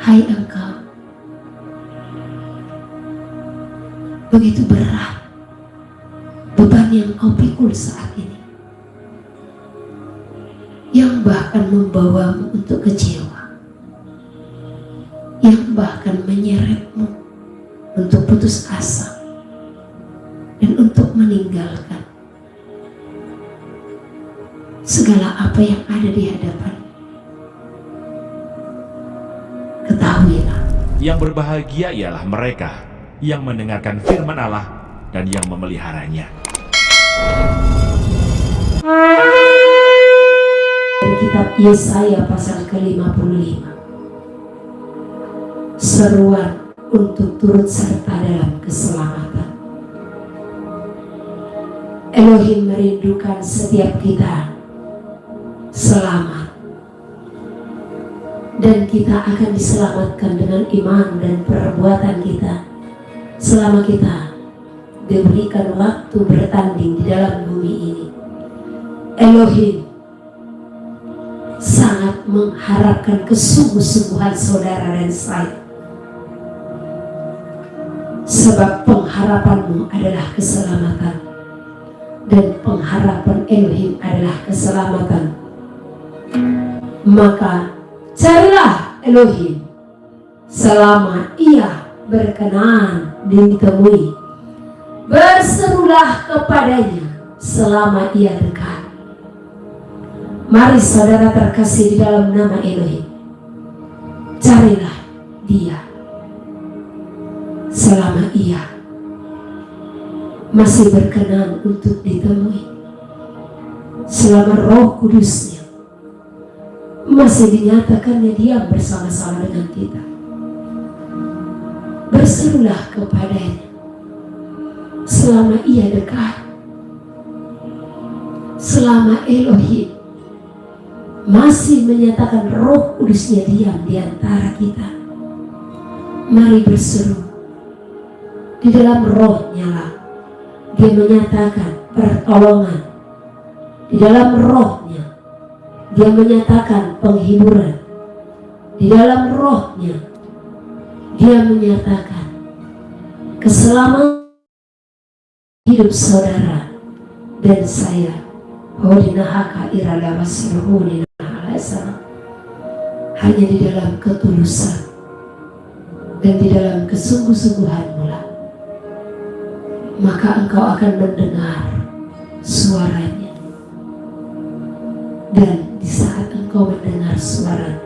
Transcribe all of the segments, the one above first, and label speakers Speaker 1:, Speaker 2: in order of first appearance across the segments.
Speaker 1: Hai engkau, begitu berat beban yang kau pikul saat ini, yang bahkan membawamu untuk kecewa, yang bahkan menyeretmu untuk putus asa dan untuk meninggalkan segala apa yang ada di hadapan. Ketahuilah,
Speaker 2: yang berbahagia ialah mereka yang mendengarkan firman Allah dan yang memeliharanya.
Speaker 1: Dari kitab Yesaya pasal ke-55, seruan untuk turut serta dalam keselamatan. Elohim merindukan setiap kita selamat, dan kita akan diselamatkan dengan iman dan perbuatan kita selama kita diberikan waktu bertanding di dalam bumi ini. Elohim sangat mengharapkan kesungguh-sungguhan saudara dan saya, sebab pengharapanmu adalah keselamatan dan pengharapan Elohim adalah keselamatan. Maka carilah Elohim selama ia berkenan ditemui, berserulah kepadanya selama ia dekat. Mari saudara terkasih di dalam nama Elohim, carilah dia selama ia masih berkenan untuk ditemui, selama Roh Kudusnya masih dinyatakannya diam bersama-sama dengan kita. Berserulah kepadanya selama ia dekat, selama Elohim masih menyatakan Roh Kudusnya diam di antara kita. Mari berseru, di dalam rohnya lah dia menyatakan pertolongan, di dalam rohnya dia menyatakan penghiburan, di dalam rohnya dia menyatakan keselamatan hidup saudara dan saya. Hanya di dalam ketulusan dan di dalam kesungguh-sungguhanmu lah, maka engkau akan mendengar suaranya. Dan di saat engkau mendengar suara,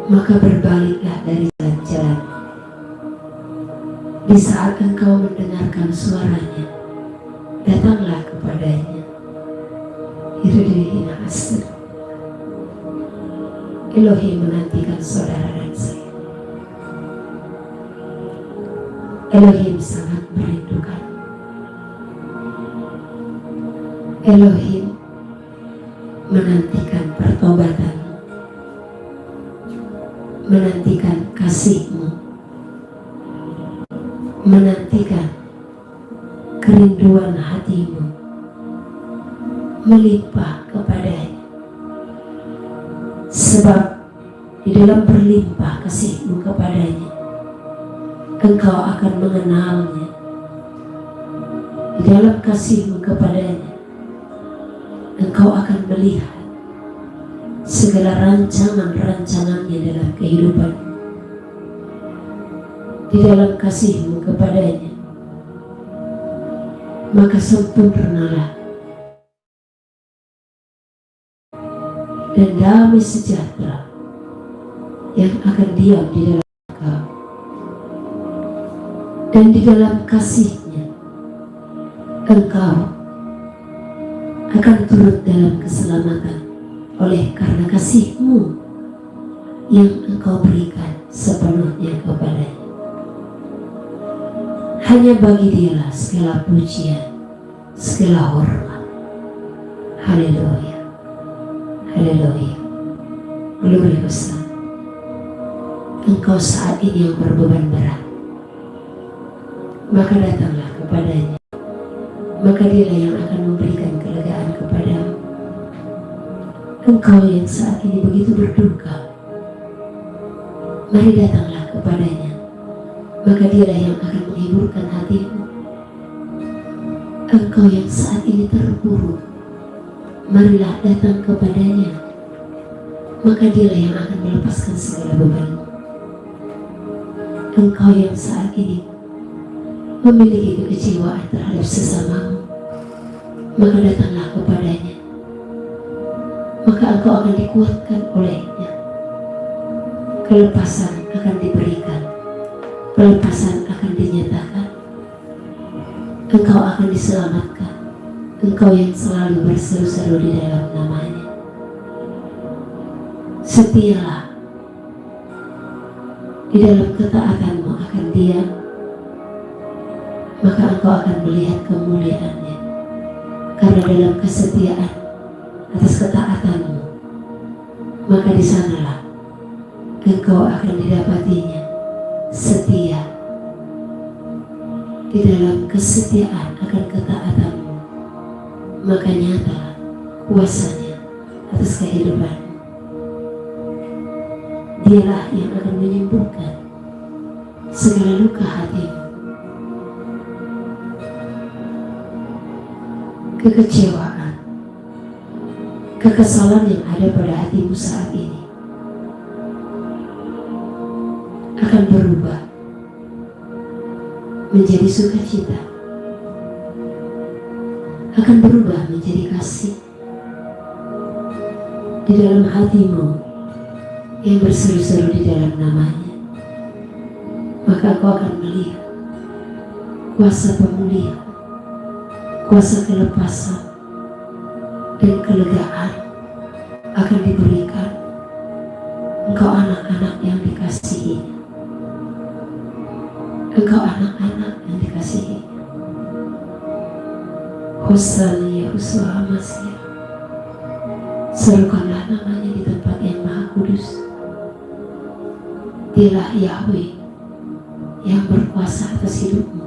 Speaker 1: maka berbaliklah dari jalan-jalan. Di saat engkau mendengarkan suaranya, datanglah kepadanya. Hiridihina asir. Elohim menantikan saudara dan saya. Elohim sangat merindukan. Elohim menantikan pertobatan, menantikan kasih-Mu, menantikan kerinduan hati-Mu melimpah kepadanya. Sebab di dalam berlimpah kasih-Mu kepadanya, engkau akan mengenalnya. Di dalam kasih-Mu kepadanya, engkau akan melihat segala rancangan-rancangannya dalam kehidupan. Di dalam kasih-Mu kepadanya, maka sempurnalah dan damai sejahtera yang akan diam di dalam engkau. Dan di dalam kasih-Nya engkau akan turut dalam keselamatan oleh karena kasih-Mu yang engkau berikan sepenuhnya kepadanya. Hanya bagi Dialah segala pujian, segala hormat. Haleluya, haleluya, glory Hosanna. Engkau saat ini yang berbeban berat, maka datanglah kepadanya, maka Dialah yang akan memberikan kelegaan kepadamu. Engkau yang saat ini begitu berduka, Mari datanglah kepadanya, maka dialah yang akan menghiburkan hatimu. Engkau yang saat ini terpuruk, marilah datang kepadanya, maka dialah yang akan melepaskan segala bebanmu. Engkau yang saat ini memiliki kekecewaan terhadap sesamamu, maka datanglah kepadanya, maka engkau akan dikuatkan olehnya. Kelepasan akan diberikan, pelepasan akan dinyatakan. Engkau akan diselamatkan, engkau yang selalu berseru-seru di dalam namanya. Setialah di dalam ketaatanmu akan Dia, maka engkau akan melihat kemuliaannya. Karena dalam kesetiaan atas ketaatanmu, maka di sanalah engkau akan didapatinya setia. Di dalam kesetiaan akan ketaatanmu, maka nyatalah kuasanya atas kehidupanmu. Dialah yang akan menyembuhkan segala luka hatimu. Kekecewaan, kekesalan yang ada pada hatimu saat ini akan berubah menjadi sukacita, akan berubah menjadi kasih. Di dalam hatimu yang berseru-seru di dalam namanya, maka kau akan melihat kuasa pemulihan, kuasa kelepasan dan kelegaan akan diberikan. Engkau anak-anak yang dikasihi, engkau anak-anak yang dikasihi. Hosana Yahushua Masya. Serukanlah namanya di tempat yang maha kudus. Dialah Yahweh yang berkuasa atas hidupmu,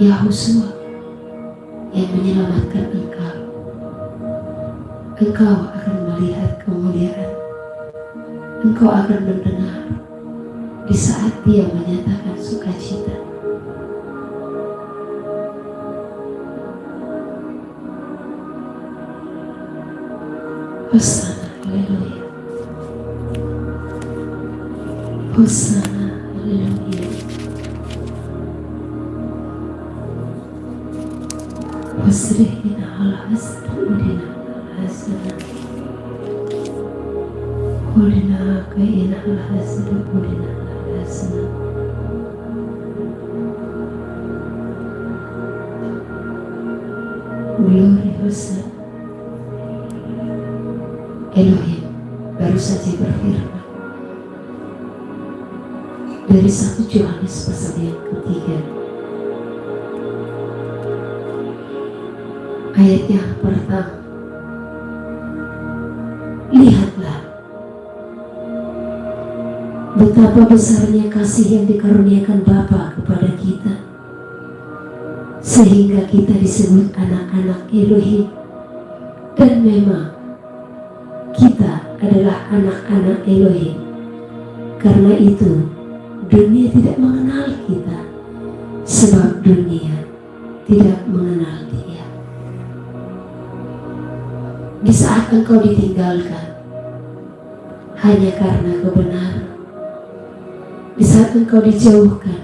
Speaker 1: Yahushua yang menyelamatkan engkau. Engkau akan melihat kemuliaan, engkau akan mendengar di saat Dia menyatakan sukacita. Hosana, haleluya. Hosana, haleluya. Wasrihina ala asrudina hasana. Hulina kaina ala asrudina hasana. Glory Hosana. Elohim baru saja berfirman dari 1 Yohanes pasal yang ketiga ayat yang pertama. Lihatlah betapa besarnya kasih yang dikaruniakan Bapa kepada kita, sehingga kita disebut anak-anak Elohim. Dan memang kita adalah anak-anak Elohim. Karena itu dunia tidak mengenal kita, sebab dunia tidak mengenal Dia. Di saat engkau ditinggalkan hanya karena kebenaran, di saat engkau dijauhkan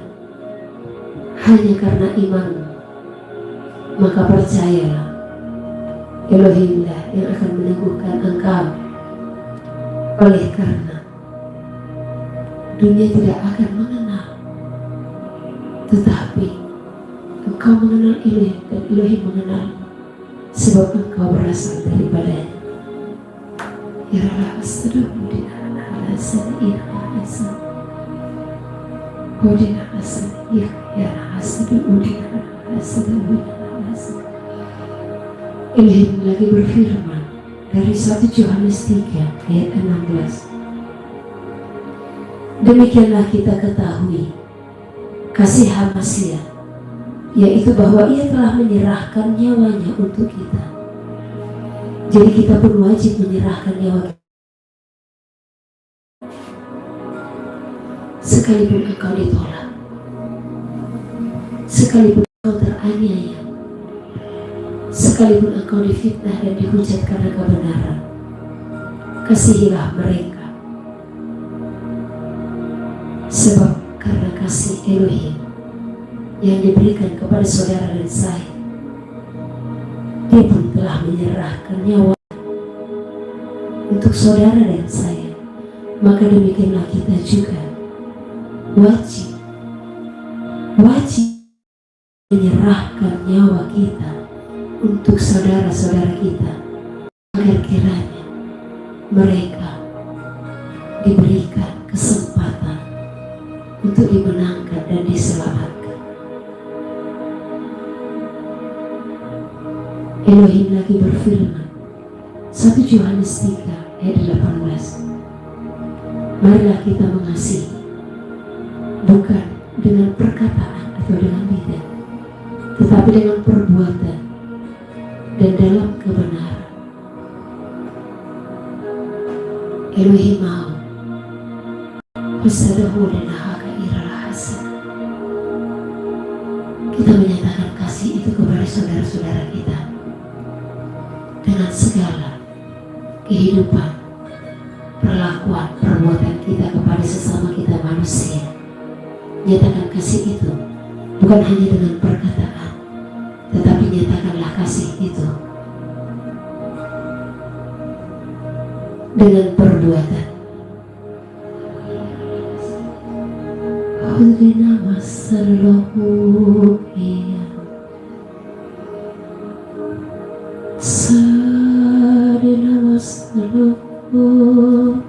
Speaker 1: hanya karena imanmu, maka percayalah, Elohimlah yang akan meneguhkan engkau. Oleh karena dunia tidak akan mengenal, tetapi engkau mengenal Elohim dan Elohim mengenalmu, sebab engkau berasal daripadanya. Ya Allah, astagfirullah, ala sayyidina Hasan. Hodina Hasan, ya astagfirullah, ala sayyidina Hasan. Elohim lagi berfirman dari 1 Yohanes 3 ayat 16. Demikianlah kita ketahui kasih Hamasiah, yaitu bahwa Ia telah menyerahkan nyawanya untuk kita. Jadi kita pun wajib menyerahkan nyawa kita sekalipun engkau ditolak, sekalipun engkau teraniaya, sekalipun engkau difitnah dan dihujat karena kebenaran, kasihilah mereka. Sebab karena kasih Elohim yang diberikan kepada saudara dan saya, Dia pun telah menyerahkan nyawa untuk saudara dan saya. Maka demikianlah kita juga wajib menyerahkan nyawa kita untuk saudara-saudara kita, agar kiranya mereka diberikan kesempatan untuk dimenangkan dan diselamatkan. Elohim lagi berfirman, 1 Yohanes 3 ayat 18, marilah kita mengasihi, bukan dengan perkataan atau dengan lidah, tetapi dengan perbuatan dan dalam kebenaran. Elohim mau pesadahu dan haka iralah hasan. Kita menyatakan kasih itu kepada saudara-saudara kita dengan segala kehidupan, perlakuan, perbuatan kita kepada sesama kita manusia. Nyatakan kasih itu bukan hanya dengan perkataan, tetapi nyatakanlah kasih itu dengan perbuatan. Hudrina masallahu iya sadina masallahu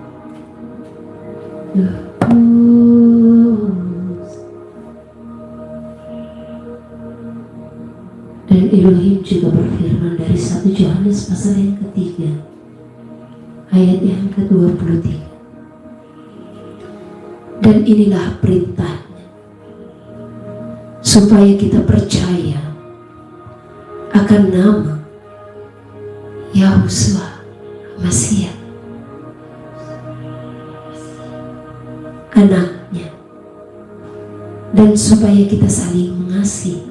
Speaker 1: dan Elohim juga berfirman dari 1 Yohanes pasal yang ketiga ayat yang ke-23. Dan inilah perintahnya, supaya kita percaya akan nama Yahushua Mashiach, anaknya, dan supaya kita saling mengasihi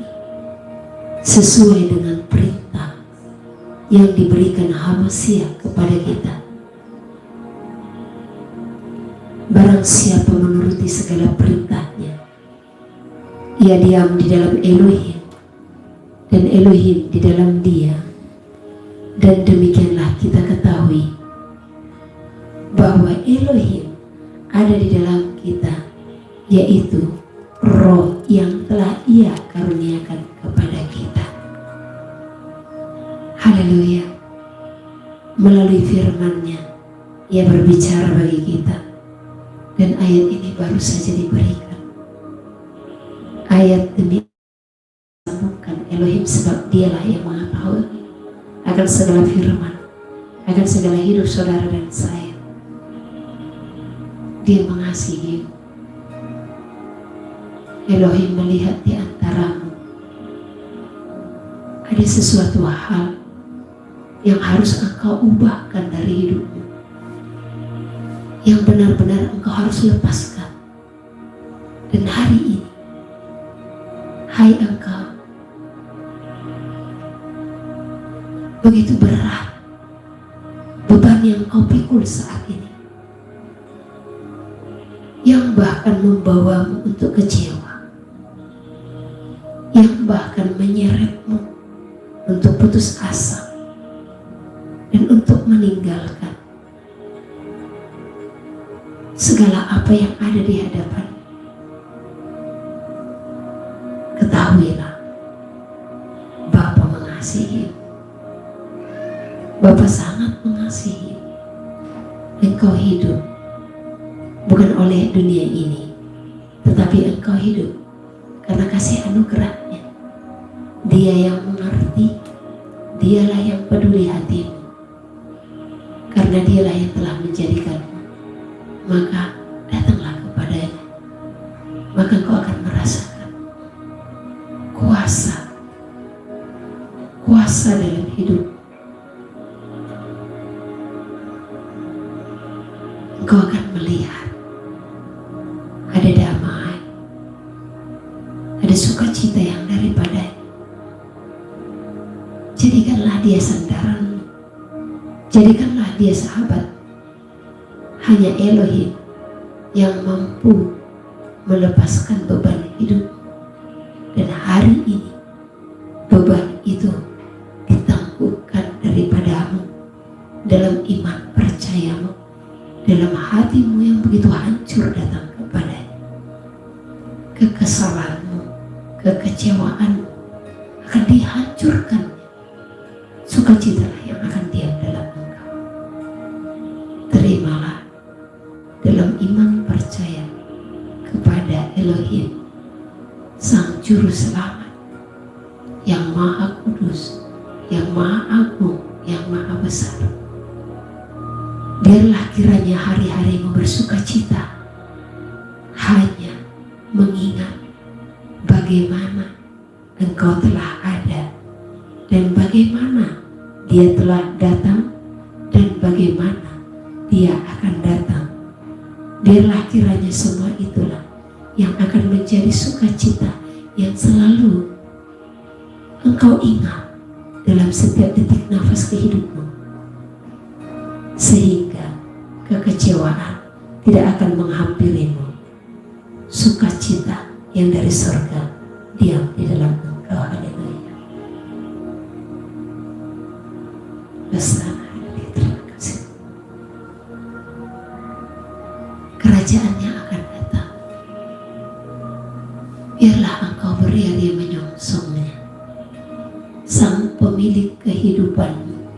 Speaker 1: sesuai dengan perintah yang diberikan Mashiach kepada kita. Barang siapa menuruti segala perintahnya, ia diam di dalam Elohim dan Elohim di dalam dia. Dan demikianlah kita ketahui bahwa Elohim ada di dalam kita, yaitu Roh yang telah Ia karuniakan kepada kita. Haleluya. Melalui firman-Nya Ia berbicara bagi kita. Dan ayat ini baru saja diberikan. Ayat demi bukan Elohim, sebab Dialah yang mengetahui akan segala firman, akan segala hidup saudara dan saya. Dia mengasihi. Elohim melihat di antaramu ada sesuatu hal yang harus engkau ubahkan dari hidupmu, yang benar-benar engkau harus lepaskan. Dan hari ini, hai engkau, begitu berat beban yang kau pikul saat ini, yang bahkan membawamu untuk kecewa, yang bahkan menyeretmu untuk putus asa dan untuk meninggalkan segala apa yang ada di hadapan. Ketahuilah, Bapa mengasihi. Bapa sangat mengasihi. Engkau hidup bukan oleh dunia ini, tetapi engkau hidup karena kasih anugerah-Nya. Dia yang mengerti, Dialah yang peduli hatimu, karena Dialah yang telah menjadikanmu. Maka datanglah kepadanya, maka kau akan merasakan kuasa dalam hidup. Engkau akan melihat ada sukacita yang daripada. Jadikanlah dia sandaranmu, jadikanlah dia sahabat. Hanya Elohim yang mampu melepaskan beban hidup. Dan hari ini beban itu ditangguhkan daripadamu dalam iman percayamu, dalam hatimu yang begitu hancur datang kepadanya. Kekesalanmu, kekecewaanmu akan dihancurkan. Sukacitalah yang akan diam dalam engkau. Terimalah dalam iman percaya kepada Elohim, Sang Juru Selamat, yang Maha Kudus, yang Maha Agung, yang Maha Besar. Biarlah kiranya hari-harimu bersukacita hanya mengingat bagaimana engkau telah ada dan bagaimana dia telah datang dan bagaimana dia akan datang. Biarlah kiranya semua itulah yang akan menjadi sukacita yang selalu engkau ingat dalam setiap detik nafas kehidupmu, sehingga kekecewaan tidak akan menghampirimu. Sukacita yang dari surga diam di dalam engkau. Haleluya. Hosana, terima kasih. Kerajaannya akan datang. Biarlah engkau beriari menyongsongnya. Sang pemilik kehidupanmu,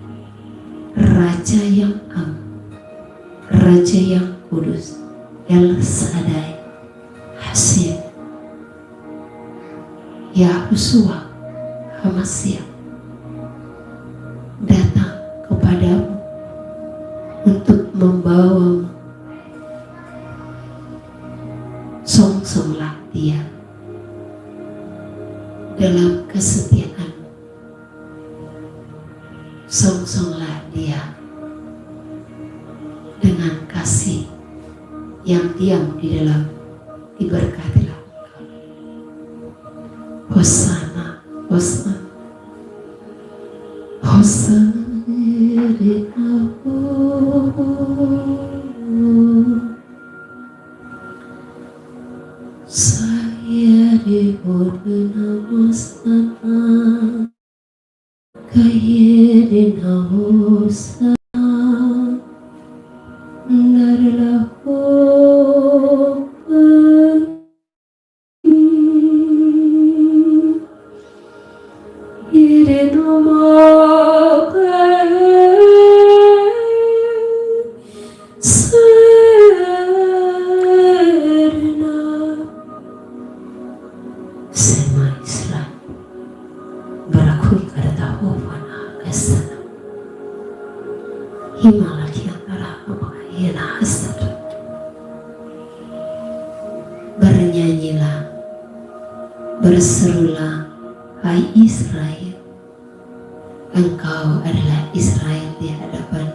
Speaker 1: Raja yang agung, Raja yang kudus, El Shaddai, Hasib, Yahushua HaMashiach datang kepadamu untuk membawamu. Songsonglah dia dalam kesetiaan, songsonglah dia dengan kasih yang diam di dalam. Diberkatilah engkau. Hosana, Hosana, Hosana. Saya diberikan Hosana, kaya Hosana. Narilah bernyanyilah, berserulah, hai Israel, engkau adalah Israel di hadapan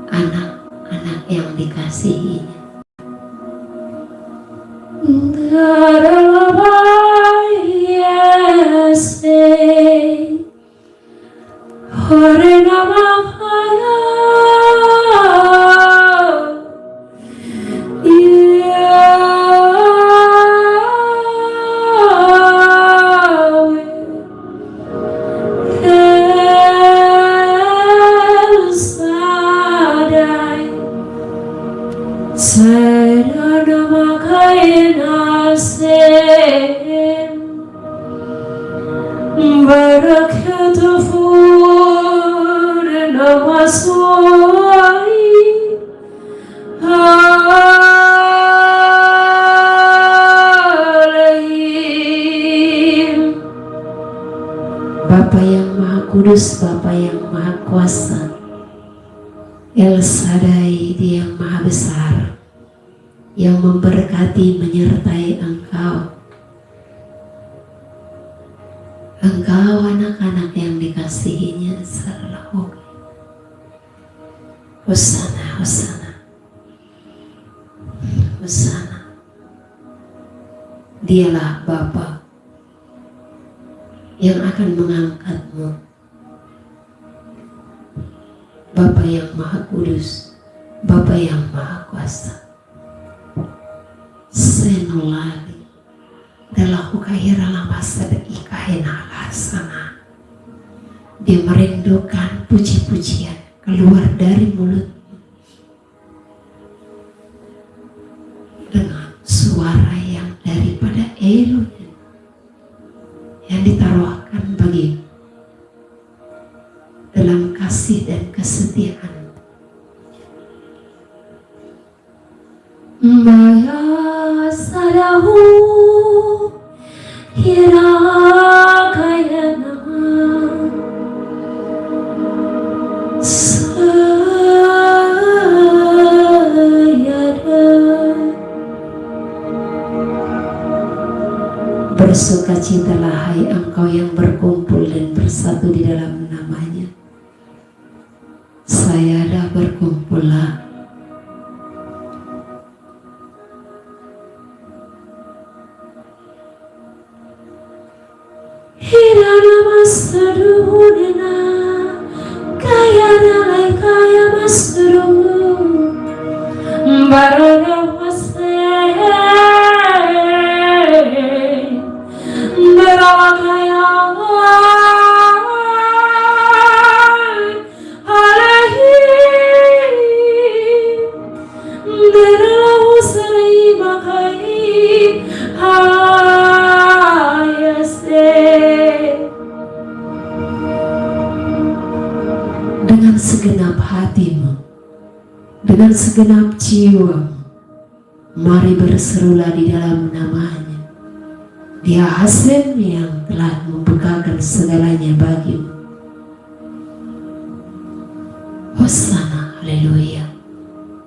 Speaker 1: anak-anak yang dikasihinya. Bapa yang Maha Kudus, Bapa yang Maha Kuasa, El Shaddai, Dia yang Maha Besar, yang memberkati menyertai engkau. Engkau anak-anak yang dikasihinya selalu. Hosana, Hosana, Hosana. Dialah Bapa yang akan mengangkatmu, Bapa yang Maha Kudus, Bapa yang Maha Kuasa. Senolari dalam ukahira lama sada ikahena lasana. Dia merindukan puji-pujian keluar dari mulut dengan suara yang daripada Elohim yang ditaruhkan bagi dalam kasih dan kesetiaan. Maya sadahu hirakayana bersukacitalah hai engkau yang berkumpul dan bersatu di dalam namanya. Sayada berkumpullah. Hirana masruhuna kaya nalai kaya masruh barana dengan segenap hatimu, dengan segenap jiwamu, mari berserulah di dalam namanya. Dia Hasem yang telah membukakan segalanya bagimu. Hosana, haleluya.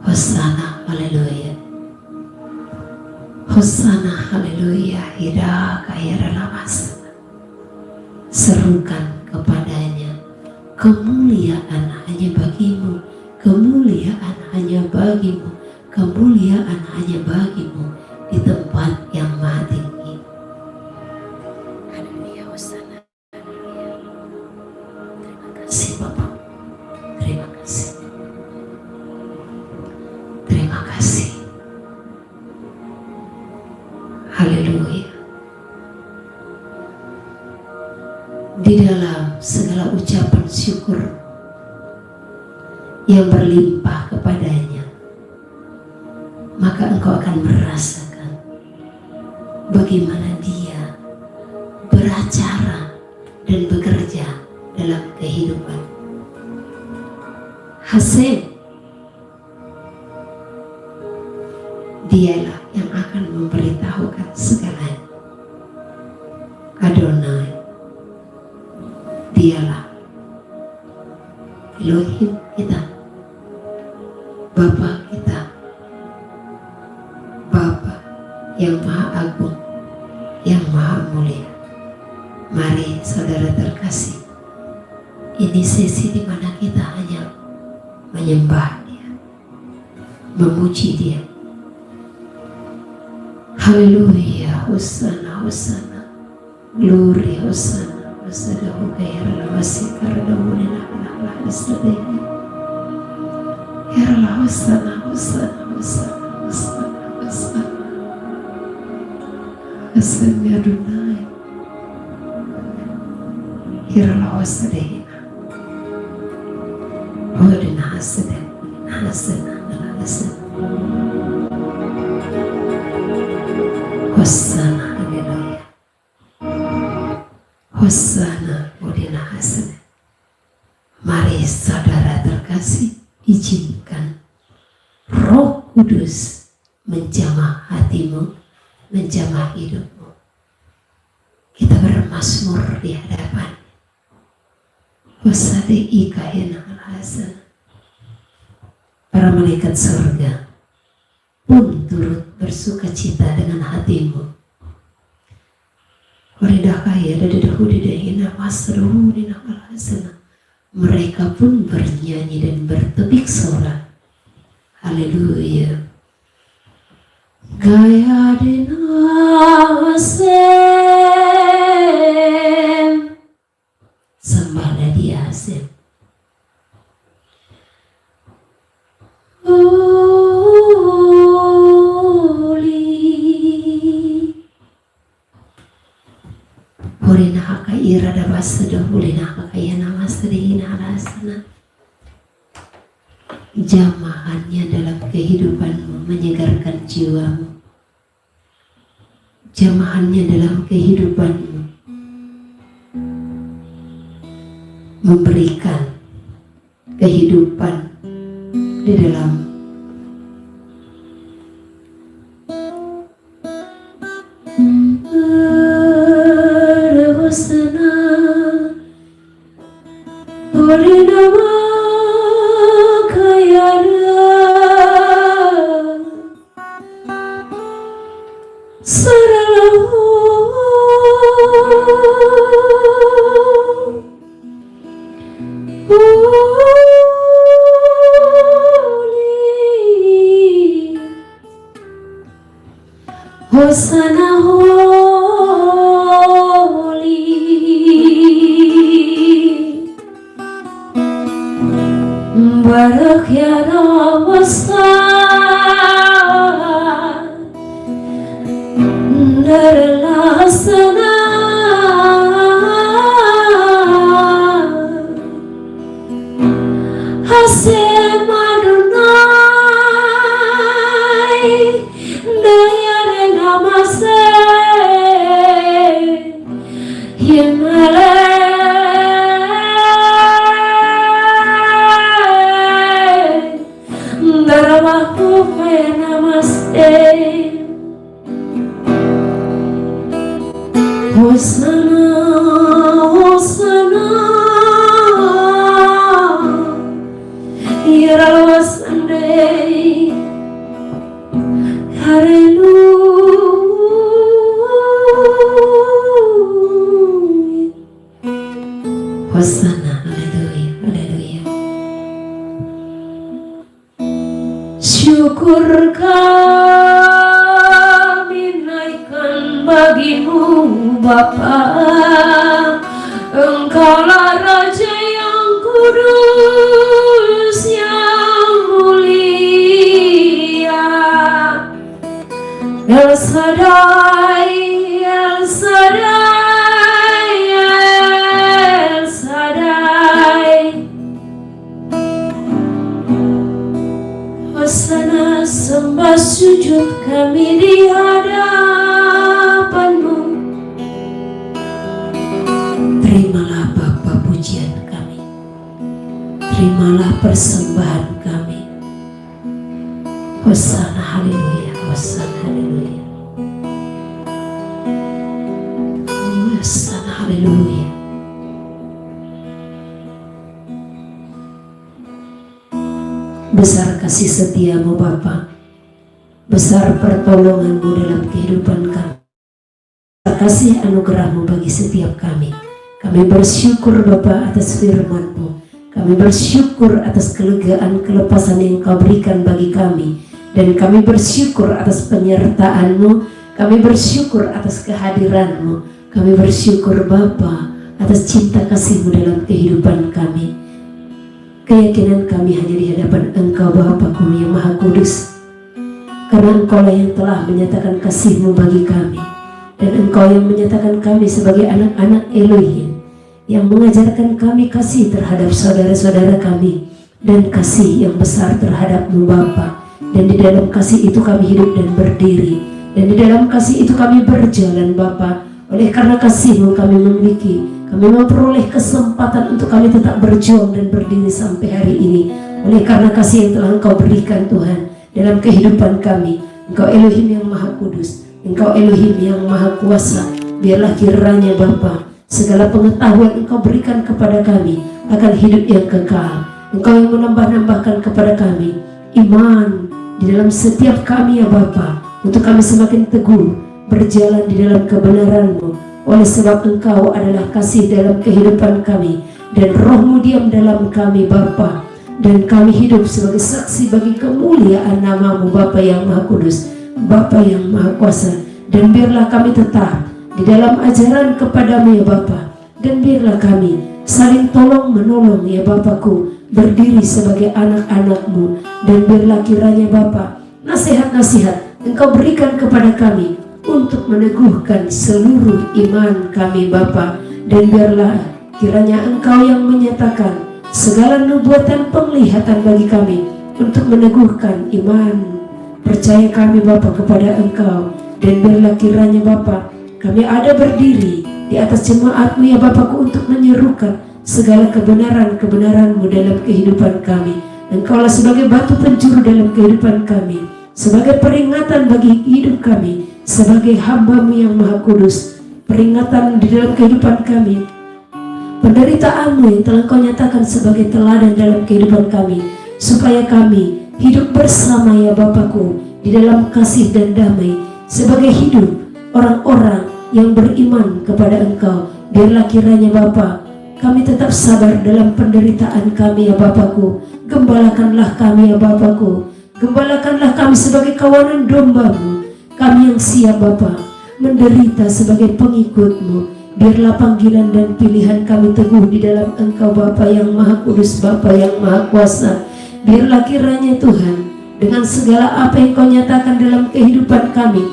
Speaker 1: Hosana, haleluya. Hosana, haleluya. Hira kaya lamas. Serukan kepadanya, kemuliaan hanya bagimu, kemuliaan hanya bagimu, kemuliaan hanya bagimu di tempat yang maha tinggi. Haleluya, hosana, haleluya. Terima kasih Bapak, terima kasih, terima kasih. Haleluya. Di dalam segala ucapan syukur yang berlimpah kepadanya, maka engkau akan merasakan bagaimana dia beracara dan bekerja dalam kehidupan. Hasem, dialah yang akan memberitahukan segalanya. Adonai, dialah Elohim kita, Bapa kita, Bapa yang maha agung, yang maha mulia. Mari saudara terkasih, ini sesi di mana kita hanya menyembah Dia, memuji Dia. Haleluya, hosana, hosana, glory, hosana, hosana, hukayara, wasikara, dawulina, anak, nasradehi. Yara, hosana, hosana, hosana, hosana, hosana. Hasem ya Adonai. Yara, hosana, hodina hasana, hasana, hasana. Hosana, haleluya. Hosana, hodina hasana. Mari saudara terkasih, izinkan Roh Kudus menjamah hatimu, menjamah hidupmu. Kita bermazmur di hadapan. Hosade ikahena al-hasan. Para malaikat surga pun turut bersuka cita dengan hatimu. Waridakaya dadadahudidahina masruhudina al-hasan. Mereka pun bernyanyi dan bertepik sorak. Haleluya. Gaya dinasem sembahlah dia asem. Hulina haka irada basada hulina haka yana masrina alasana. Jamahannya dalam kehidupanmu menyegarkan jiwamu. Jamahannya dalam kehidupanmu memberikan kehidupan di dalam berwasana oleh nama kayana saralahu Hosana holy Barak ya Rawasan Darlasana Hasem Adonai Daya Namase Himale Daramaku Namaste Hosana Hosana Yaralwasande Haleluya Hosana Haleluya Haleluya. Syukur kami naikkan bagimu Bapa, Engkaulah Raja yang kudus yang mulia, El Shaddai, El Shaddai, El Shaddai. Hosana sembah sujud kami di hadapanmu. Terimalah Bapa pujian kami, terimalah persembahan kami. Hosana haleluya, Hosana haleluya, Hosana haleluya. Besar kasih setiamu Bapa, besar pertolonganmu dalam kehidupan kami, besar kasih anugerahmu bagi setiap kami. Kami bersyukur Bapa atas firman-Mu, kami bersyukur atas kelegaan kelepasan yang Kau berikan bagi kami, dan kami bersyukur atas penyertaan-Mu, kami bersyukur atas kehadiran-Mu, kami bersyukur Bapa atas cinta kasih-Mu dalam kehidupan kami. Keyakinan kami hanya di hadapan Engkau Bapa-Ku yang Maha Kudus, karena Engkau-lah yang telah menyatakan kasih-Mu bagi kami, dan Engkau yang menyatakan kami sebagai anak-anak Elohim, yang mengajarkan kami kasih terhadap saudara-saudara kami, dan kasih yang besar terhadap-Mu Bapa. Dan di dalam kasih itu kami hidup dan berdiri, dan di dalam kasih itu kami berjalan Bapa. Oleh karena kasih-Mu kami memiliki, kami memperoleh kesempatan untuk kami tetap berjuang dan berdiri sampai hari ini. Oleh karena kasih yang telah Engkau berikan Tuhan dalam kehidupan kami, Engkau Elohim yang Maha Kudus, Engkau Elohim yang Maha Kuasa. Biarlah kiranya Bapa, segala pengetahuan Engkau berikan kepada kami akan hidup yang kekal. Engkau yang menambah-nambahkan kepada kami iman di dalam setiap kami ya Bapa, untuk kami semakin teguh berjalan di dalam kebenaran-Mu. Oleh sebab Engkau adalah kasih dalam kehidupan kami, dan Roh-Mu diam dalam kami Bapa, dan kami hidup sebagai saksi bagi kemuliaan nama-Mu Bapa yang Maha Kudus. Bapa yang Maha Kuasa, dan biarlah kami tetap di dalam ajaran kepadamu ya Bapa, dan biarlah kami saling tolong menolong ya Bapakku, berdiri sebagai anak-anakmu, dan biarlah kiranya Bapa nasihat-nasihat Engkau berikan kepada kami untuk meneguhkan seluruh iman kami Bapa, dan biarlah kiranya Engkau yang menyatakan segala nubuatan penglihatan bagi kami untuk meneguhkan iman percaya kami Bapa kepada Engkau, dan biarlah kiranya Bapa kami ada berdiri di atas jemaat-Mu ya Bapakku untuk menyerukan segala kebenaran-kebenaran-Mu dalam kehidupan kami. Engkaulah sebagai batu penjuru dalam kehidupan kami, sebagai peringatan bagi hidup kami, sebagai hamba-Mu yang Maha Kudus, peringatan di dalam kehidupan kami, penderitaan-Mu yang telah Kau nyatakan sebagai teladan dalam kehidupan kami, supaya kami hidup bersama ya Bapakku di dalam kasih dan damai, sebagai hidup orang-orang yang beriman kepada Engkau. Biarlah kiranya Bapa kami tetap sabar dalam penderitaan kami ya Bapakku. Gembalakanlah kami ya Bapakku, gembalakanlah kami sebagai kawanan domba-Mu, kami yang siap Bapa menderita sebagai pengikut-Mu. Biarlah panggilan dan pilihan kami teguh di dalam Engkau Bapa yang Maha Kudus, Bapa yang Maha Kuasa. Biarlah kiranya Tuhan, dengan segala apa yang Kau nyatakan dalam kehidupan kami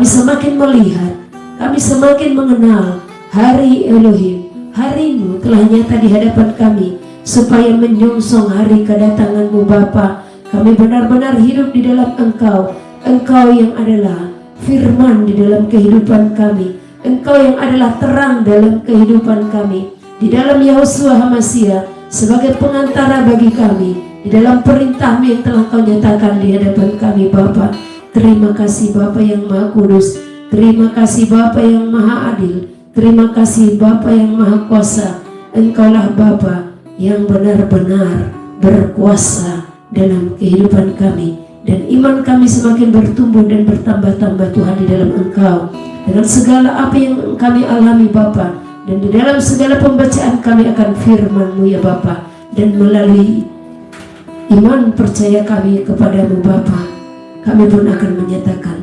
Speaker 1: semakin melihat, kami semakin mengenal hari Elohim, hari-Mu telah nyata di hadapan kami, supaya menyongsong hari kedatangan-Mu Bapa. Kami benar-benar hidup di dalam Engkau, Engkau yang adalah firman di dalam kehidupan kami, Engkau yang adalah terang dalam kehidupan kami, di dalam Yahusua HaMasiah sebagai pengantara bagi kami, di dalam perintah-Mu yang telah Kau nyatakan di hadapan kami Bapa. Terima kasih Bapa yang Maha Kudus, terima kasih Bapa yang Maha Adil, terima kasih Bapa yang Maha Kuasa. Engkaulah Bapa yang benar-benar berkuasa dalam kehidupan kami, dan iman kami semakin bertumbuh dan bertambah-tambah Tuhan di dalam Engkau, dengan segala apa yang kami alami Bapa, dan di dalam segala pembacaan kami akan firman-Mu ya Bapa, dan melalui iman percaya kami kepadamu Bapa, kami pun akan menyatakan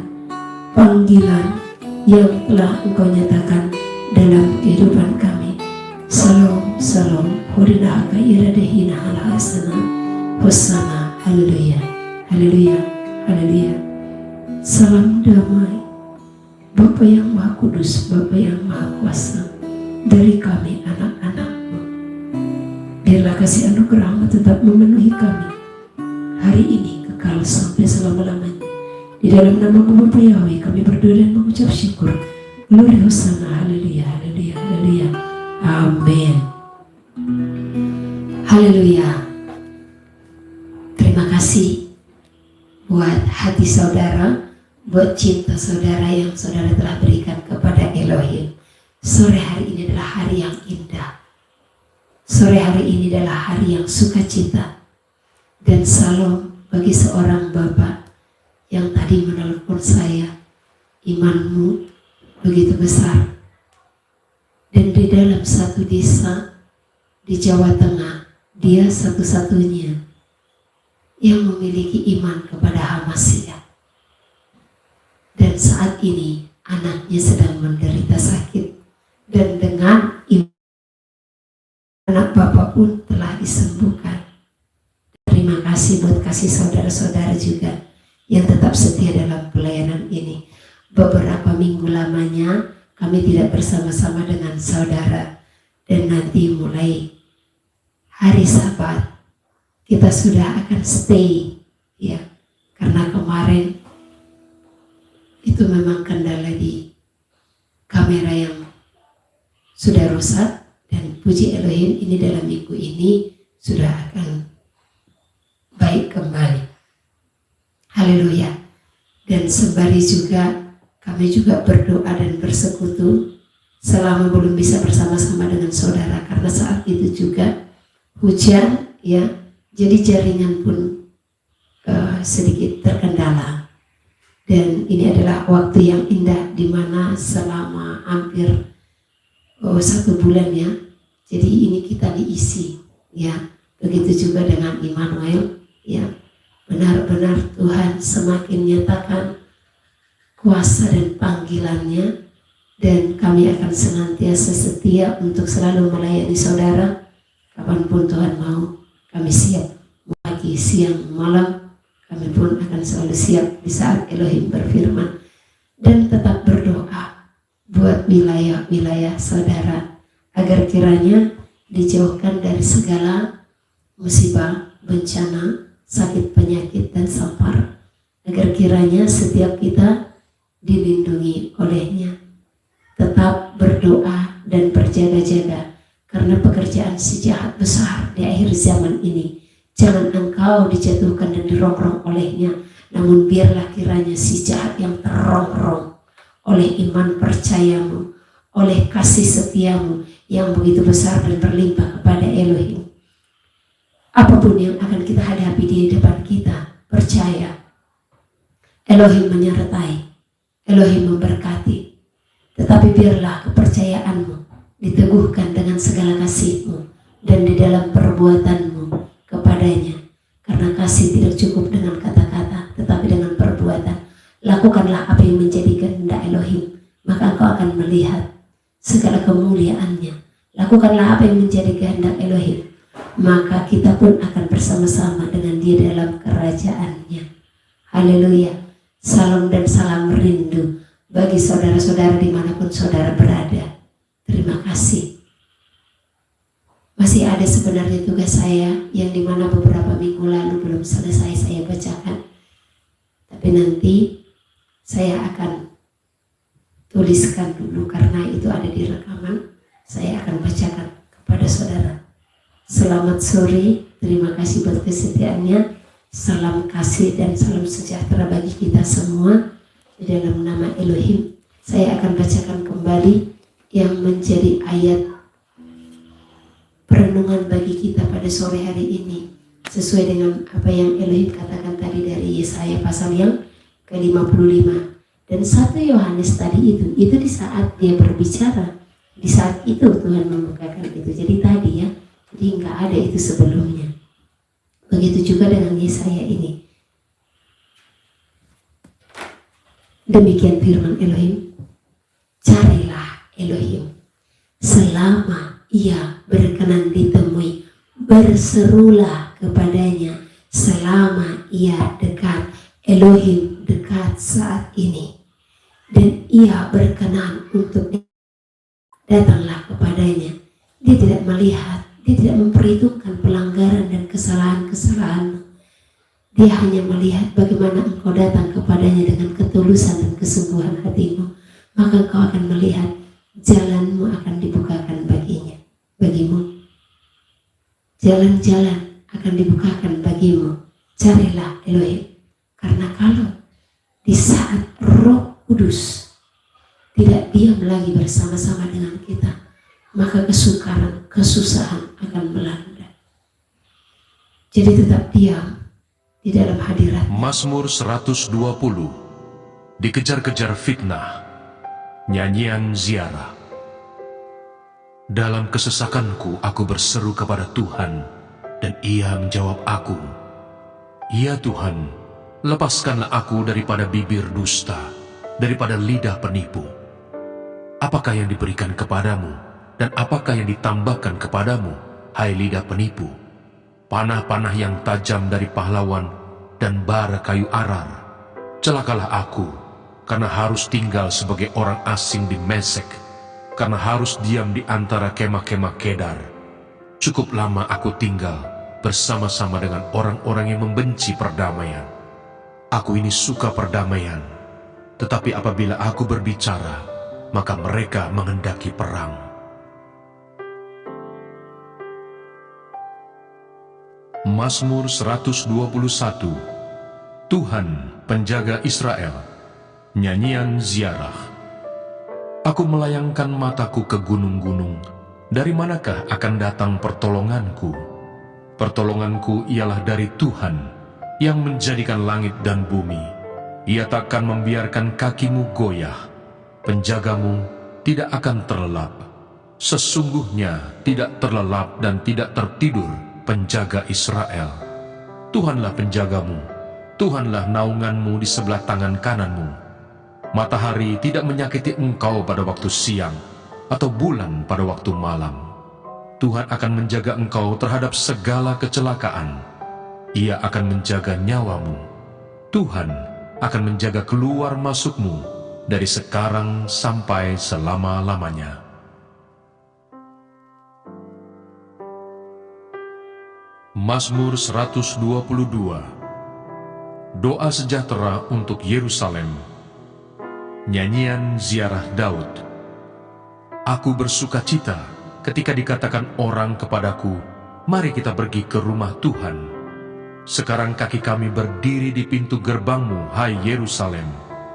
Speaker 1: panggilan yang telah Engkau nyatakan dalam kehidupan kami. Salam, salam, hodinahaka iradehina ala hasana, hosana, haleluya, haleluya, haleluya. Salam damai, Bapa yang Maha Kudus, Bapa yang Maha Kuasa, dari kami anak-anak-Mu. Biarlah kasih anugerah-Mu tetap memenuhi kami hari ini kekal sampai selama-lamanya. Di dalam nama-Mu Bapa Yahweh kami berdoa dan mengucap syukur. Glory hosana, haleluya, haleluya, haleluya, amin. Haleluya. Terima kasih buat hati saudara, buat cinta saudara yang saudara telah berikan kepada Elohim. Sore hari ini adalah hari yang indah. Sore hari ini adalah hari yang sukacita. Dan salam bagi seorang Bapak yang tadi menelpon saya. Imanmu begitu besar. Dan di dalam satu desa di Jawa Tengah, dia satu-satunya yang memiliki iman kepada HaMasiah. Dan saat ini anaknya sedang menderita sakit, dan dengan iman anak Bapak pun telah disembuhkan. Terima kasih buat kasih saudara-saudara juga yang tetap setia dalam pelayanan ini. Beberapa minggu lamanya kami tidak bersama-sama dengan saudara, dan nanti mulai hari Sabat kita sudah akan stay ya, karena kemarin itu memang kendala di kamera yang sudah rusak, dan puji Elohim ini dalam minggu ini sudah akan baik kembali. Haleluya. Dan sembari juga kami juga berdoa dan bersekutu selama belum bisa bersama-sama dengan saudara, karena saat itu juga hujan ya, jadi jaringan pun sedikit terkendala. Dan ini adalah waktu yang indah di mana selama hampir 1 bulan ya, jadi ini kita diisi ya. Begitu juga dengan Immanuel ya, benar-benar Tuhan semakin nyatakan kuasa dan panggilannya, dan kami akan senantiasa setia untuk selalu melayani saudara kapanpun Tuhan mau. Kami siap pagi, siang, malam. Kami pun akan selalu siap di saat Elohim berfirman, dan tetap berdoa buat wilayah-wilayah saudara agar kiranya dijauhkan dari segala musibah, bencana, sakit, penyakit, dan sampar, agar kiranya setiap kita dilindungi olehnya. Tetap berdoa dan berjaga-jaga, karena pekerjaan si jahat besar di akhir zaman ini. Jangan engkau dijatuhkan dan dirongrong olehnya, namun biarlah kiranya si jahat yang terrongrong oleh iman percayamu, oleh kasih setiamu yang begitu besar dan berlimpah kepada Elohim. Apapun yang akan kita hadapi di depan kita, percaya Elohim menyertai, Elohim memberkati. Tetapi biarlah kepercayaanmu diteguhkan dengan segala kasih-Mu dan di dalam perbuatanmu kepadanya, karena kasih tidak cukup dengan kata-kata tetapi dengan perbuatan. Lakukanlah apa yang menjadi kehendak Elohim, maka engkau akan melihat segala kemuliaannya. Lakukanlah apa yang menjadi kehendak Elohim, maka kita pun akan bersama-sama dengan Dia dalam kerajaannya. Haleluya. Salam dan salam rindu bagi saudara-saudara dimanapun saudara berada. Terima kasih. Masih ada sebenarnya tugas saya yang dimana beberapa minggu lalu belum selesai saya bacakan. Tapi nanti saya akan tuliskan dulu karena itu ada di rekaman. Saya akan bacakan kepada saudara. Selamat sore, terima kasih buat kesetiaannya. Salam kasih dan salam sejahtera bagi kita semua di dalam nama Elohim. Saya akan bacakan kembali yang menjadi ayat perenungan bagi kita pada sore hari ini, sesuai dengan apa yang Elohim katakan tadi dari Yesaya pasal yang ke-55. Dan 1 Yohanes tadi itu di saat dia berbicara, di saat itu Tuhan membukakan itu. Jadi tadi ya, jadi nggak ada itu sebelumnya. Begitu juga dengan Yesaya ini. Demikian firman Elohim, carilah Elohim selama ia berkenan ditemui, berserulah kepadanya selama ia dekat. Elohim dekat saat ini, dan ia berkenan untuk datanglah kepadanya. Dia tidak melihat, dia tidak memperhitungkan pelanggaran dan kesalahan-kesalahanmu. Dia hanya melihat bagaimana engkau datang kepadanya dengan ketulusan dan kesungguhan hatimu. Maka engkau akan melihat jalanmu akan dibukakan bagimu. Jalan-jalan akan dibukakan bagimu. Carilah Elohim. Karena kalau di saat Roh Kudus tidak diam lagi bersama-sama dengan kita, maka kesukaran, kesusahan akan melanda. Jadi tetap diam di dalam hadirat.
Speaker 3: Mazmur 120. Dikejar-kejar fitnah. Nyanyian ziarah. Dalam kesesakanku aku berseru kepada Tuhan, dan Ia menjawab aku. Ya Tuhan, lepaskanlah aku daripada bibir dusta, daripada lidah penipu. Apakah yang diberikan kepadamu, dan apakah yang ditambahkan kepadamu, hai lidah penipu? Panah-panah yang tajam dari pahlawan, dan bara kayu arar. Celakalah aku, karena harus tinggal sebagai orang asing di Mesek, karena harus diam di antara kemah-kemah Kedar. Cukup lama aku tinggal bersama-sama dengan orang-orang yang membenci perdamaian. Aku ini suka perdamaian, tetapi apabila aku berbicara, maka mereka menghendaki perang. Mazmur 121. Tuhan, penjaga Israel. Nyanyian ziarah. Aku melayangkan mataku ke gunung-gunung. Dari manakah akan datang pertolonganku? Pertolonganku ialah dari Tuhan, yang menjadikan langit dan bumi. Ia takkan membiarkan kakimu goyah. Penjagamu tidak akan terlelap. Sesungguhnya tidak terlelap dan tidak tertidur penjaga Israel. Tuhanlah penjagamu, Tuhanlah naunganmu di sebelah tangan kananmu. Matahari tidak menyakiti engkau pada waktu siang, atau bulan pada waktu malam. Tuhan akan menjaga engkau terhadap segala kecelakaan. Ia akan menjaga nyawamu. Tuhan akan menjaga keluar masukmu dari sekarang sampai selama-lamanya. Mazmur 122. Doa sejahtera untuk Yerusalem. Nyanyian ziarah Daud. Aku bersukacita ketika dikatakan orang kepadaku, mari kita pergi ke rumah Tuhan. Sekarang kaki kami berdiri di pintu gerbangmu, hai Yerusalem.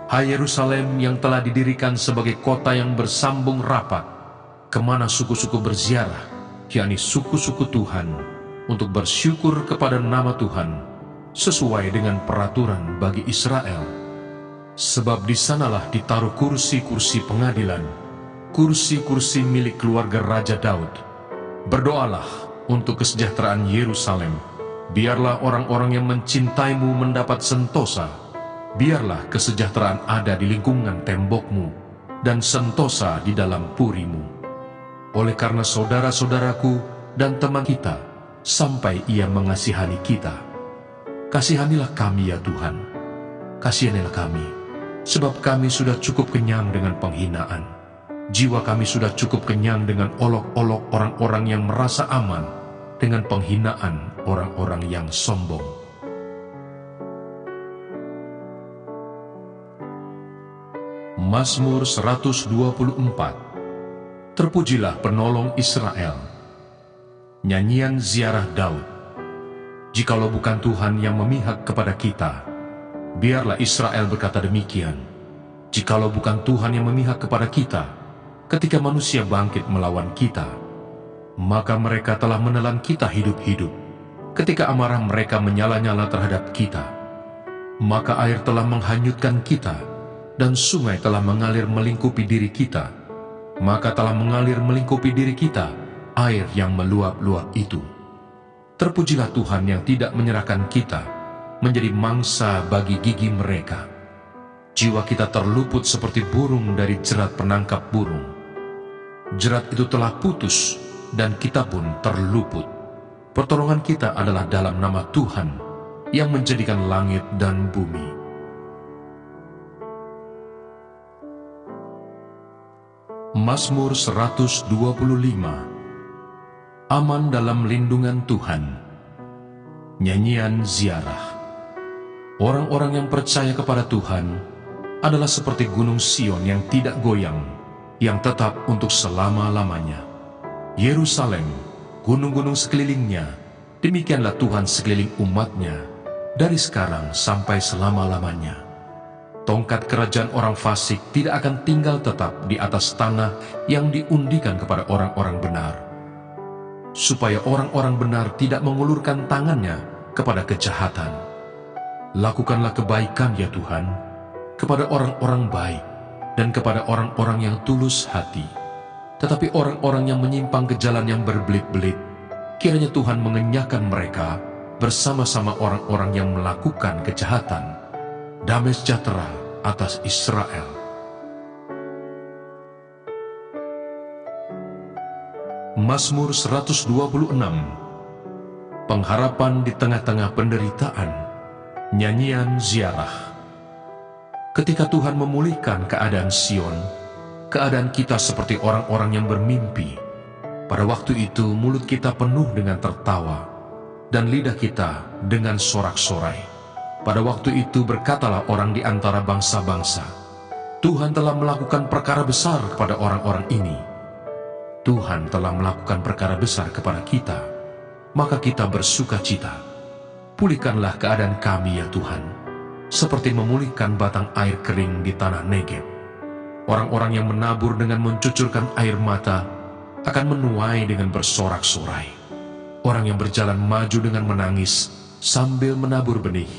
Speaker 3: Hai Yerusalem yang telah didirikan sebagai kota yang bersambung rapat, kemana suku-suku berziarah, yakni suku-suku Tuhan, untuk bersyukur kepada nama Tuhan, sesuai dengan peraturan bagi Israel. Sebab di sanalah ditaruh kursi-kursi pengadilan, kursi-kursi milik keluarga Raja Daud. Berdoalah untuk kesejahteraan Yerusalem. Biarlah orang-orang yang mencintaimu mendapat sentosa. Biarlah kesejahteraan ada di lingkungan tembokmu, dan sentosa di dalam purimu. Oleh karena saudara-saudaraku dan teman kita, sampai ia mengasihani kita. Kasihanilah kami ya Tuhan, kasihanilah kami, sebab kami sudah cukup kenyang dengan penghinaan. Jiwa kami sudah cukup kenyang dengan olok-olok orang-orang yang merasa aman, dengan penghinaan orang-orang yang sombong. Mazmur 124. Terpujilah penolong Israel. Nyanyian ziarah Daud. Jikalau bukan Tuhan yang memihak kepada kita, biarlah Israel berkata demikian. Jikalau bukan Tuhan yang memihak kepada kita, ketika manusia bangkit melawan kita, maka mereka telah menelan kita hidup-hidup. Ketika amarah mereka menyala-nyala terhadap kita, maka air telah menghanyutkan kita, dan sungai telah mengalir melingkupi diri kita. Maka telah mengalir melingkupi diri kita air yang meluap-luap itu. Terpujilah Tuhan yang tidak menyerahkan kita menjadi mangsa bagi gigi mereka. Jiwa kita terluput seperti burung dari jerat penangkap burung. Jerat itu telah putus, dan kita pun terluput. Pertolongan kita adalah dalam nama Tuhan yang menjadikan langit dan bumi. Mazmur 125. Aman dalam lindungan Tuhan. Nyanyian ziarah. Orang-orang yang percaya kepada Tuhan adalah seperti gunung Sion yang tidak goyang, yang tetap untuk selama-lamanya. Yerusalem, gunung-gunung sekelilingnya, demikianlah Tuhan sekeliling umatnya, dari sekarang sampai selama-lamanya. Tongkat kerajaan orang fasik tidak akan tinggal tetap di atas tanah yang diundikan kepada orang-orang benar, supaya orang-orang benar tidak mengulurkan tangannya kepada kejahatan. Lakukanlah kebaikan ya Tuhan, kepada orang-orang baik dan kepada orang-orang yang tulus hati. Tetapi orang-orang yang menyimpang ke jalan yang berbelit-belit, kiranya Tuhan mengenyahkan mereka bersama-sama orang-orang yang melakukan kejahatan. Damai sejahtera atas Israel. Mazmur 126. Pengharapan di tengah-tengah penderitaan. Nyanyian ziarah. Ketika Tuhan memulihkan keadaan Sion, keadaan kita seperti orang-orang yang bermimpi. Pada waktu itu mulut kita penuh dengan tertawa, dan lidah kita dengan sorak-sorai. Pada waktu itu berkatalah orang di antara bangsa-bangsa, Tuhan telah melakukan perkara besar kepada orang-orang ini. Tuhan telah melakukan perkara besar kepada kita, maka kita bersukacita. Pulihkanlah keadaan kami ya Tuhan, seperti memulihkan batang air kering di tanah Negeb. Orang-orang yang menabur dengan mencucurkan air mata akan menuai dengan bersorak-sorai. Orang yang berjalan maju dengan menangis sambil menabur benih,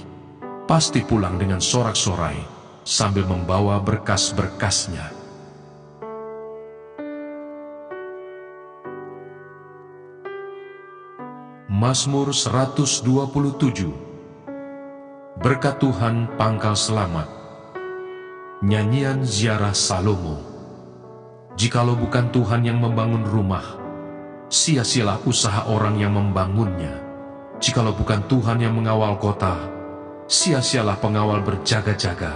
Speaker 3: pasti pulang dengan sorak-sorai sambil membawa berkas-berkasnya. Mazmur 127. Berkat Tuhan pangkal selamat. Nyanyian Ziarah Salomo. Jikalau bukan Tuhan yang membangun rumah, sia-sialah usaha orang yang membangunnya. Jikalau bukan Tuhan yang mengawal kota, sia-sialah pengawal berjaga-jaga.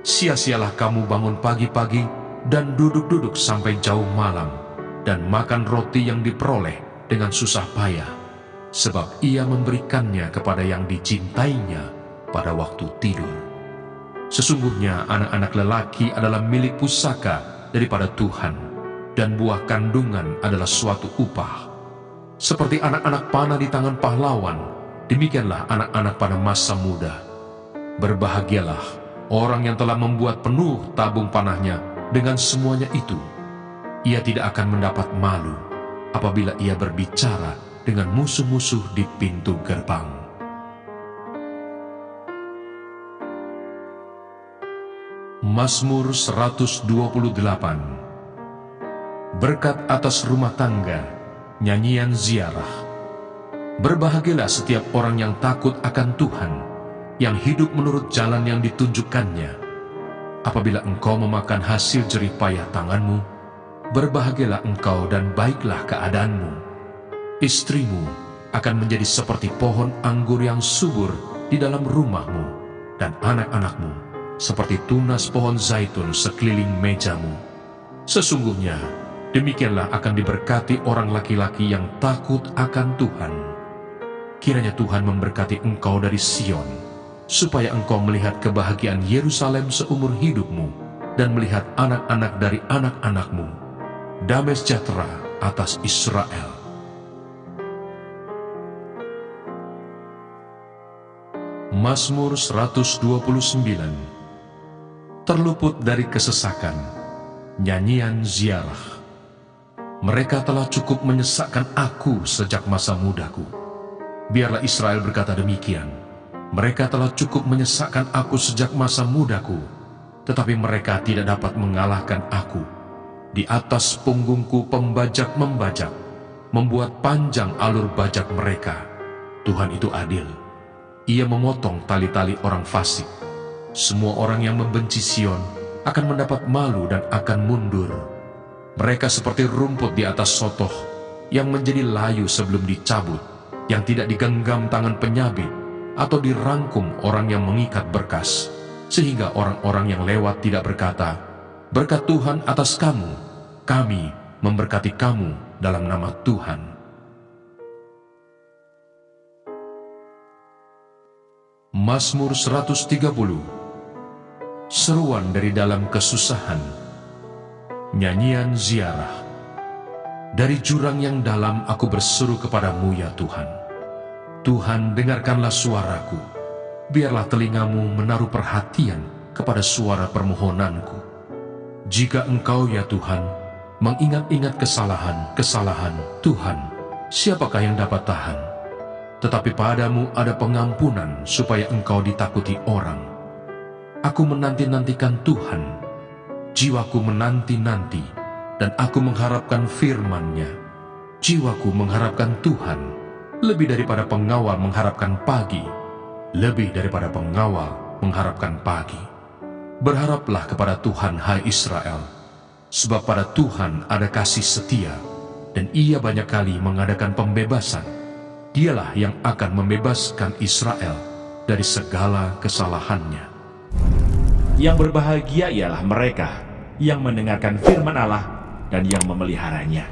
Speaker 3: Sia-sialah kamu bangun pagi-pagi dan duduk-duduk sampai jauh malam, dan makan roti yang diperoleh dengan susah payah, sebab ia memberikannya kepada yang dicintainya pada waktu tidur. Sesungguhnya anak-anak lelaki adalah milik pusaka daripada Tuhan, dan buah kandungan adalah suatu upah. Seperti anak-anak panah di tangan pahlawan, demikianlah anak-anak pada masa muda. Berbahagialah orang yang telah membuat penuh tabung panahnya dengan semuanya itu. Ia tidak akan mendapat malu apabila ia berbicara dengan musuh-musuh di pintu gerbang. Mazmur 128. Berkat atas rumah tangga, nyanyian ziarah. Berbahagialah setiap orang yang takut akan Tuhan, yang hidup menurut jalan yang ditunjukkannya. Apabila engkau memakan hasil jerih payah tanganmu, berbahagialah engkau dan baiklah keadaanmu. Istrimu akan menjadi seperti pohon anggur yang subur di dalam rumahmu, dan anak-anakmu seperti tunas pohon zaitun sekeliling mejamu. Sesungguhnya demikianlah akan diberkati orang laki-laki yang takut akan Tuhan. Kiranya Tuhan memberkati engkau dari Sion, supaya engkau melihat kebahagiaan Yerusalem seumur hidupmu, dan melihat anak-anak dari anak-anakmu. Damai sejahtera atas Israel. Mazmur 129. Terluput dari kesesakan, nyanyian ziarah. Mereka telah cukup menyesakkan aku sejak masa mudaku. Biarlah Israel berkata demikian. Mereka telah cukup menyesakkan aku sejak masa mudaku, tetapi mereka tidak dapat mengalahkan aku. Di atas punggungku pembajak membajak, membuat panjang alur bajak mereka. Tuhan itu adil. Ia memotong tali-tali orang fasik. Semua orang yang membenci Sion akan mendapat malu dan akan mundur. Mereka seperti rumput di atas sotoh, yang menjadi layu sebelum dicabut, yang tidak digenggam tangan penyabit, atau dirangkum orang yang mengikat berkas, sehingga orang-orang yang lewat tidak berkata, "Berkat Tuhan atas kamu, kami memberkati kamu dalam nama Tuhan." Mazmur 130. Seruan dari dalam kesusahan, nyanyian ziarah. Dari jurang yang dalam aku berseru kepadamu ya Tuhan. Tuhan, dengarkanlah suaraku. Biarlah telingamu menaruh perhatian kepada suara permohonanku. Jika engkau ya Tuhan mengingat-ingat kesalahan Tuhan, siapakah yang dapat tahan? Tetapi padamu ada pengampunan supaya engkau ditakuti orang. Aku menanti-nantikan Tuhan, jiwaku menanti-nanti, dan aku mengharapkan firman-Nya. Jiwaku mengharapkan Tuhan, lebih daripada pengawal mengharapkan pagi, lebih daripada pengawal mengharapkan pagi. Berharaplah kepada Tuhan, hai Israel, sebab pada Tuhan ada kasih setia, dan Ia banyak kali mengadakan pembebasan. Dialah yang akan membebaskan Israel dari segala kesalahannya.
Speaker 2: Yang berbahagia ialah mereka yang mendengarkan firman Allah dan yang memeliharanya.